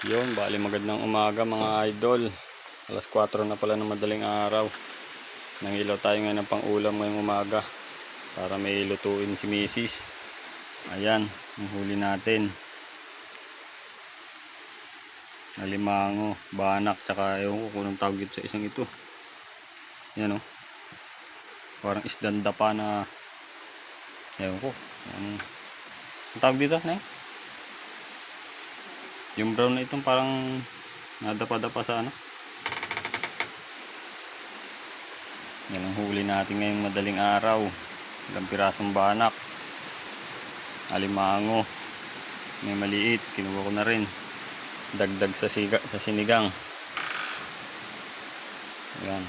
Yun, bali magandang umaga mga idol. Alas 4 na pala ng madaling araw. Nangilaw tayo ngayon ng pang-ulam ngayong umaga para may lutuin si Mrs. Ayan, ang huli natin. Alimango, banak, tsaka ewan ko kung anong tawag dito sa isang ito. Yan o. Parang isdanda pa na ewan ko. Ang tawag dito na yung brown na itong parang nadapa-dapa sa ano. Yan ang huli natin ngayong madaling araw. Ilang pirasong banak, alimango, may maliit, kinuha ko na rin. Dagdag sa sinigang. Yan.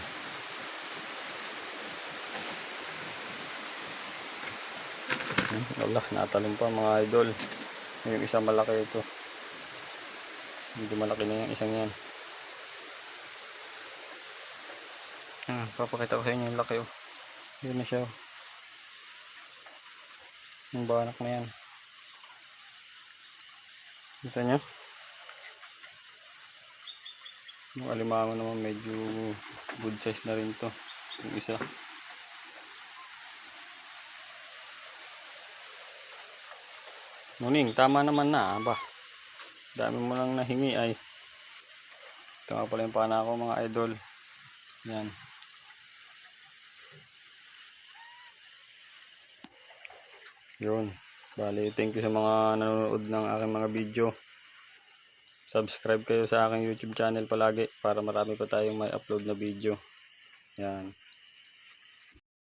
Wala, natalong pa mga idol. Yung isa malaki ito. Hindi malaki na yung isang yan. Papakita ko sa inyo yung laki oh. Yun na siya oh. Yung banak na yan. Kita nyo? Yung alimango naman medyo good size na rin to. Yung isa. Muning, tama naman na ba? Dami mo lang nahingi ay. Ito nga pala yung pana ko mga idol. Yan. Yun. Bali, thank you sa mga nanonood ng aking mga video. Subscribe kayo sa aking YouTube channel palagi para marami pa tayong may upload na video. Yan.